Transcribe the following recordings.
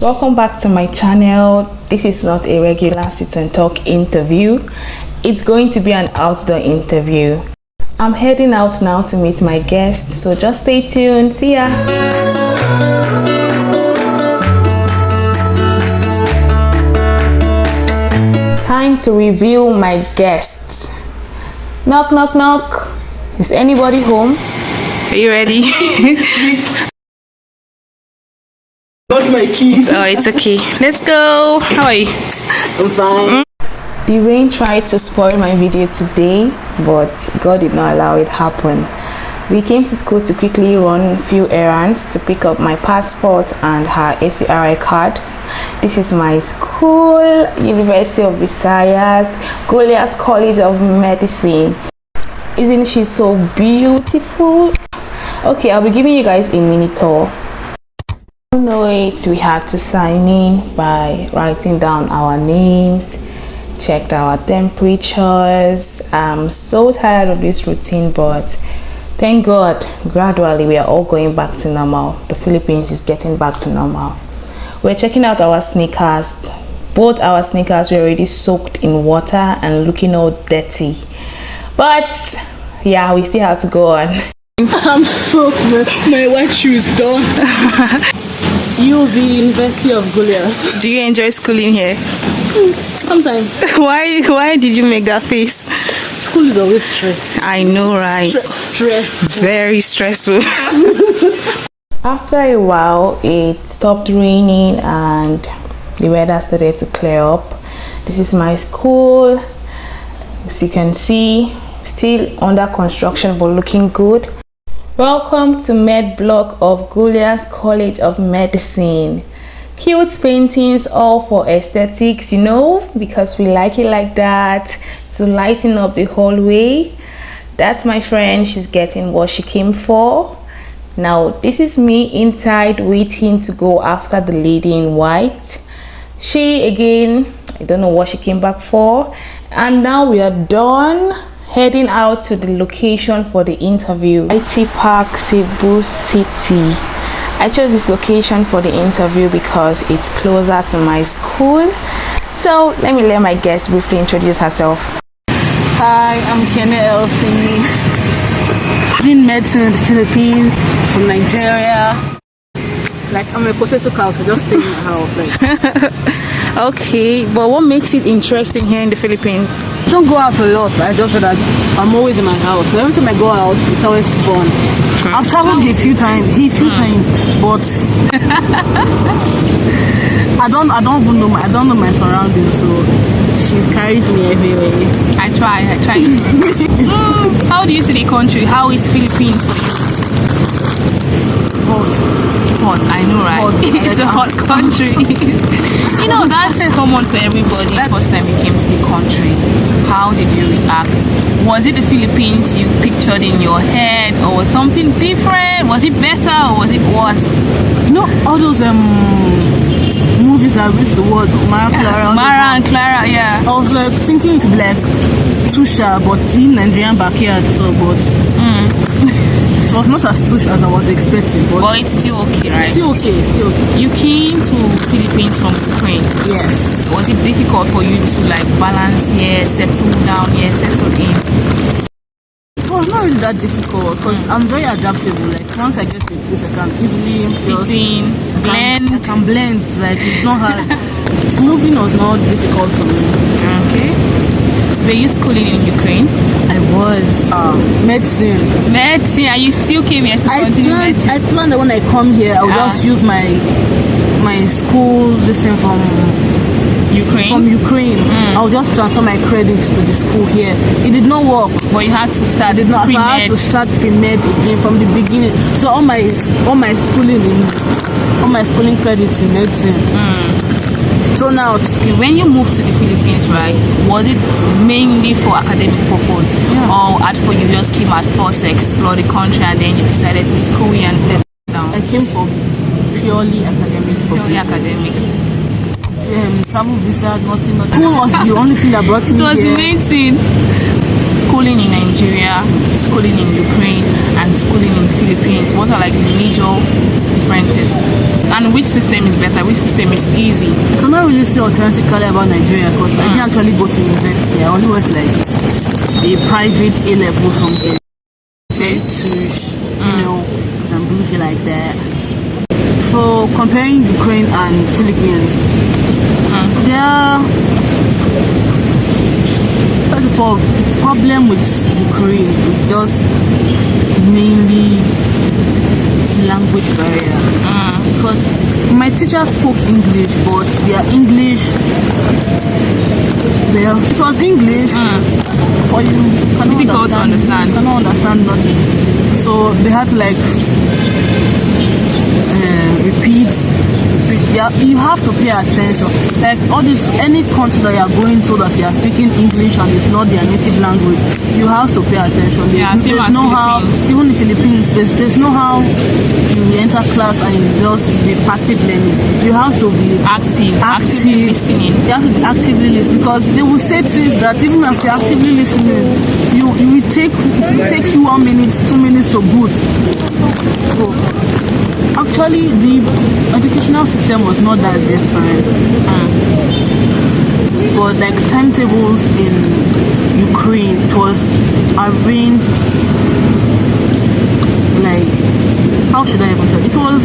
Welcome back to my channel. This is not a regular sit and talk interview. It's going to be an outdoor interview. I'm heading out now to meet my guests, so just stay tuned. See ya. Time to reveal my guests. Knock, knock, knock. Is anybody home? Are you ready? Got my keys. Oh, it's okay. Let's go. How are you? I'm fine. The rain tried to spoil my video today, but God did not allow it happen. We came to school to quickly run a few errands to pick up my passport and her ACRI card. This is my school, University of Visayas, Goliath College of Medicine. Isn't she so beautiful? Okay, I'll be giving you guys a mini tour. To know it, we had to sign in by writing down our names, checked our temperatures. I'm so tired of this routine, but thank God gradually we are all going back to normal. The Philippines is getting back to normal. We're checking out our sneakers. Both our sneakers were already soaked in water and looking all dirty, but yeah, we still have to go on. I'm soaked. My white shoes done. You, the University of Goliath. Do you enjoy schooling here? Sometimes. Why did you make that face? School is always stress. I know, right? Stress. Very stressful. After a while, it stopped raining and the weather started to clear up. This is my school. As you can see, still under construction but looking good. Welcome to Med Block of Goliath College of Medicine. Cute paintings, all for aesthetics, you know, because we like it like that, to lighten up the hallway. That's my friend. She's getting what she came for. Now this is me inside waiting to go after the lady in white. She, again, I don't know what she came back for. And now we are done, heading out to the location for the interview. IT Park, Cebu City. I chose this location for the interview because it's closer to my school. So let me let my guest briefly introduce herself. Hi, I'm Kenny Elsie. In medicine in the Philippines, from Nigeria. Like, I'm a potato cow, so just stay in my house. Like. Okay, but what makes it interesting here in the Philippines? I don't go out a lot. I just said that I'm always in my house. So every time I go out, it's always fun. I've traveled a few times, but I don't even know my surroundings. So she carries me everywhere. I try. How do you see the country? How is Philippines for you? Hot, I know, right? It's a hot country. You know, that's common for everybody. First time you came to the country, how did you react? Was it the Philippines you pictured in your head, or was something different? Was it better or was it worse? You know, all those movies I used to watch, Mara and Clara, yeah. I was like thinking it's like Tusha, but it's in Nigerian backyard, so it was not as tush as I was expecting, but it's still okay, right? Still okay. You came to Philippines from Ukraine. Yes. Was it difficult for you to like balance here, settle down here, settle in? It was not really that difficult because I'm very adaptable. Like once I get to a place, I can easily fit in, blend. I can blend. Like it's not hard. Moving was not difficult for me. Okay. Were you schooling in Ukraine? I was. Medicine, and you still came here to continue medicine? I planned that when I come here, I will just use my school lesson from Ukraine. I'll just transfer my credits to the school here. It did not work. But you had to start. So I had to start pre-med again from the beginning. So all my schooling credits in medicine. Thrown out. When you moved to the Philippines, right, was it mainly for academic purpose, or for you just came at first to explore the country and then you decided to school here and settle down? I came for purely academic purpose. Purely academics. Travel visa, nothing. School was the only thing that brought me here. It was the main thing. Schooling in Nigeria, schooling in Ukraine, and schooling in Philippines. What are like the major differences? And which system is better? Which system is easy? I cannot really say authentically about Nigeria because I didn't actually go to university. I only went to like a private A-level something. Very touche, you know, because I'm bougie like that. So comparing Ukraine and Philippines, there are, first of all, the problem with Ukraine is just mainly language barrier. Because my teacher spoke English, but their English, it was English, but you cannot difficult to understand. You cannot understand nothing. So they had to like repeat. Yeah, you have to pay attention. Like all this, any country that you are going to that you are speaking English and it's not their native language, you have to pay attention. There's no how, even in the Philippines, there's no how you enter class and you just be passive learning. You have to be actively listening. You have to be actively listening because they will say things that even as you're actively listening, it will take you 1 minute, 2 minutes to boot. So, actually, the educational system was not that different, but like timetables in Ukraine, it was arranged like, how should I even tell? It was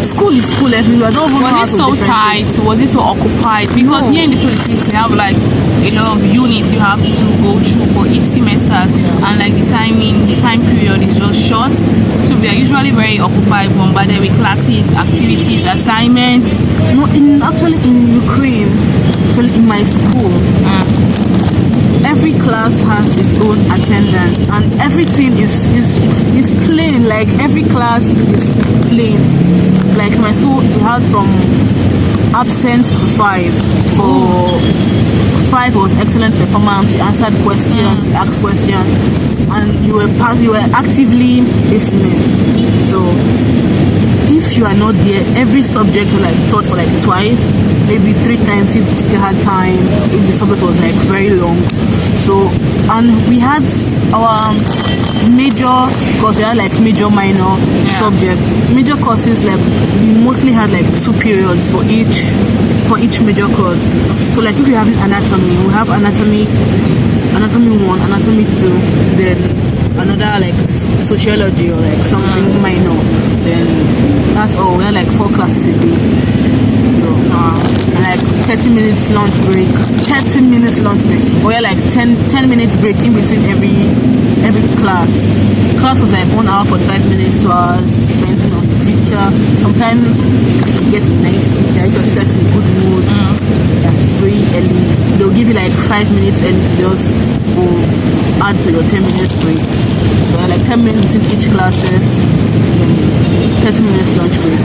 school everywhere. I don't even know how to defend it. Was it so tight? Was it so occupied? Because here in the Philippines we have like a lot of units you have to go through for each semester, and like the time period is just short. So we are usually very occupied, bombarded with classes, activities, assignments. No, actually in Ukraine, in my school, every class has its own attendance and everything is plain. Like every class is plain. Like my school, we had from absent to 5. For 5 was excellent performance. You answered questions, you asked questions, and you were actively listening. So if you are not there, every subject was like taught for like twice, maybe 3 times if the teacher had time, if the subject was like very long. So, and we had our major, because we had like major minor subjects. Major courses, like we mostly had like 2 periods for each major course. So like if you have anatomy, we have anatomy 1, anatomy 2, then another like sociology or like something minor. Then that's all. We had like 4 classes a day. So, and like 30 minutes lunch break. 30 minutes lunch break. Or yeah, like 10 minutes break in between every class. Class was like 1 hour 45 minutes, 2 hours, depending on the teacher. Sometimes if you get a nice teacher, if your teacher is in a good mood, you're free early, they'll give you like 5 minutes early to just go add to your 10 minutes break. So like 10 minutes between each classes, 30 minutes lunch break.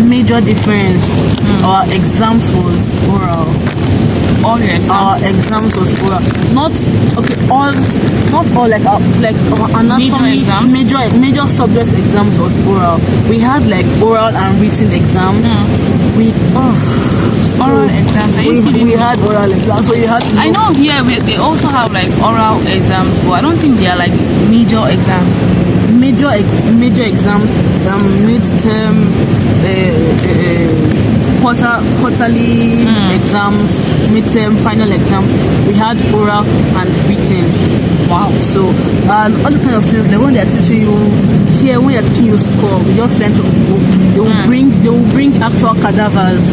Major difference, our exams was oral. All your exams? Our exams was oral. Not all like our anatomy, major subjects exams was oral. We had like oral and written exams. Oral exams. We had oral exams, so you had to know. I know here they also have like oral exams, but I don't think they are like major exams. Major exams, midterm, quarterly exams, midterm, final exams. We had oral and written. Wow. So all the kind of things, like when they are teaching you here, when they are teaching you score, we just learn to they will bring actual cadavers.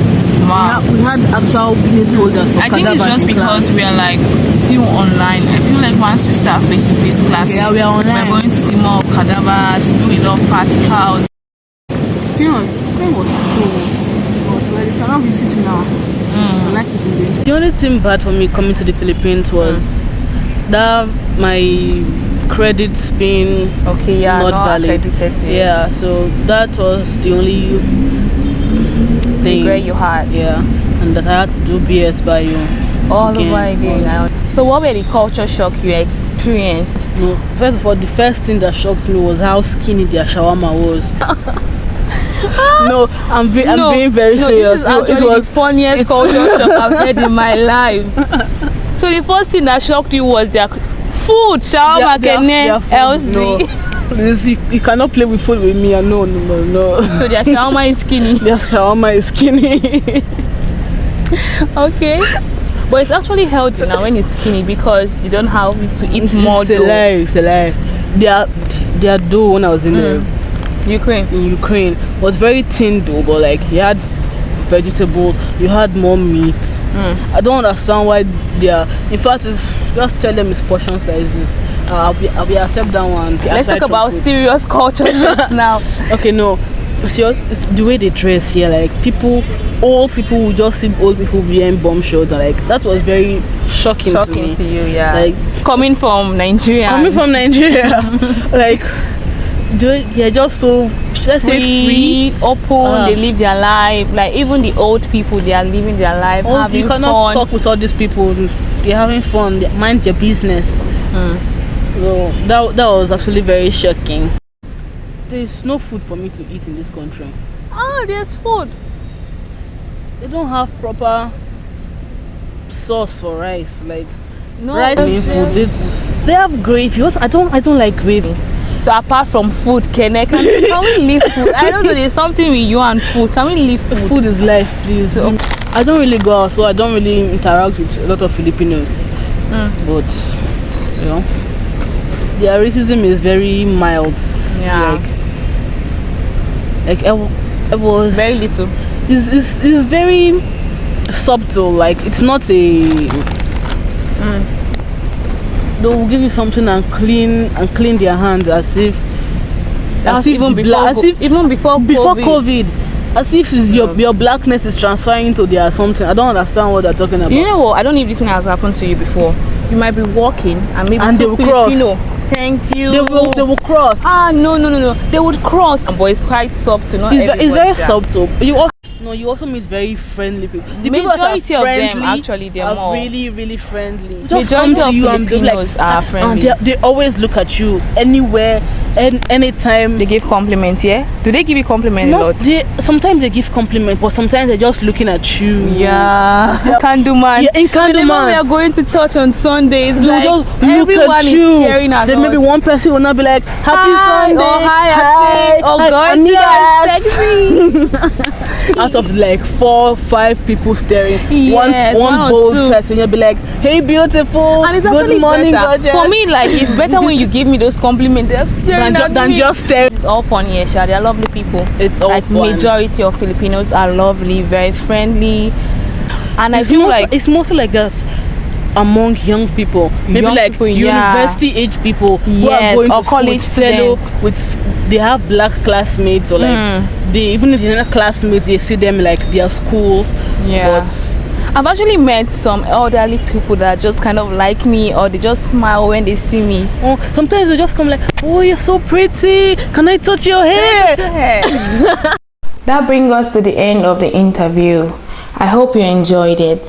Wow. We had actual placeholders for cadavers. I think it's just because we are like still online. I feel like once we start face-to-face classes, we are online. We're going to see more cadavers, do a lot of practicals. Ukraine was cool, but like you cannot visit now. I like this in the only thing bad for me coming to the Philippines was that my credits being not valid. Yeah, so that was the only thing regret you had. Yeah, and that I had to do BS by you all over again. So what were the culture shock you experienced? No, first of all, the first thing that shocked me was how skinny their shawarma was. No, I'm being very serious. It was the funniest culture shock I've heard in my life. So the first thing that shocked you was their food, shawarma, kene, LC. Please, you cannot play with food with me. No. So their shawarma is skinny. Their shawarma is skinny. Okay. But it's actually healthy now when it's skinny because you don't have to eat more dough. It's a lie. Their dough when I was in Ukraine was very thin dough, but like you had vegetables, you had more meat. I don't understand why they are. In fact, it's just tell them it's portion sizes. I'll be accept that one. Let's talk about serious culture shocks now. Okay, no. It's the way they dress here, like old people will just see old people wearing bomb shorts, like that was very shocking to me. To you, yeah. Like coming from Nigeria, like they're just so, let's say, free, open. They live their life. Like even the old people, they are living their life, having you cannot fun. talk with all these people. They're having fun. Mind your business. So that was actually very shocking. There's no food for me to eat in this country. There's food. They don't have proper sauce for rice. Like no rice in food. They have gravy. I don't like gravy. So apart from food, can we leave food? I don't know. There's something with you and food. Can we leave food? Food is life, please. So, I don't really go out, so I don't really interact with a lot of Filipinos. But you know, their racism is very mild. Yeah. Like it was very little. It's very subtle. Like it's not a. They will give you something and clean their hands as if even before COVID. As if your blackness is transferring into their something. I don't understand what they're talking about. You know what? I don't know if this thing has happened to you before. You might be walking and maybe they will Filipino. Cross. Thank you. They will cross. No. They would cross. But it's quite subtle. It's very subtle. You also meet very friendly people. The majority of them actually they're more really, really friendly. Just majority come to you and Filipinos are friendly. And they always look at you anywhere and anytime. They give compliments, yeah? Do they give you compliments a lot? Sometimes they give compliments, but sometimes they're just looking at you. Yeah. Kanduman. Yeah, in Kanduman. We are going to church on Sundays. They'll just look at you. Then maybe one person will not be like, Happy Sunday. Oh, hi. Oh, God, you are sexy. Out of like 4 or 5 people staring, yes, one bold person, you'll be like, hey beautiful, and it's good morning, gorgeous. For me, like it's better when you give me those compliments than just staring. It's all fun here, Sha. They're lovely people. It's all fun. Majority of Filipinos are lovely, very friendly, and I feel like it's mostly like that among young people, maybe like university age people who are going to college students. They have black classmates or like they even if they're not classmates, they see them like their schools. Yeah. But I've actually met some elderly people that just kind of like me, or they just smile when they see me. Oh, sometimes they just come like, oh, you're so pretty. Can I touch your hair? That brings us to the end of the interview. I hope you enjoyed it.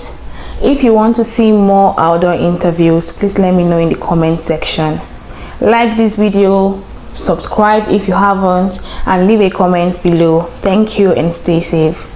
If you want to see more outdoor interviews, please let me know in the comment section. Like this video, subscribe if you haven't, and leave a comment below. Thank you and stay safe.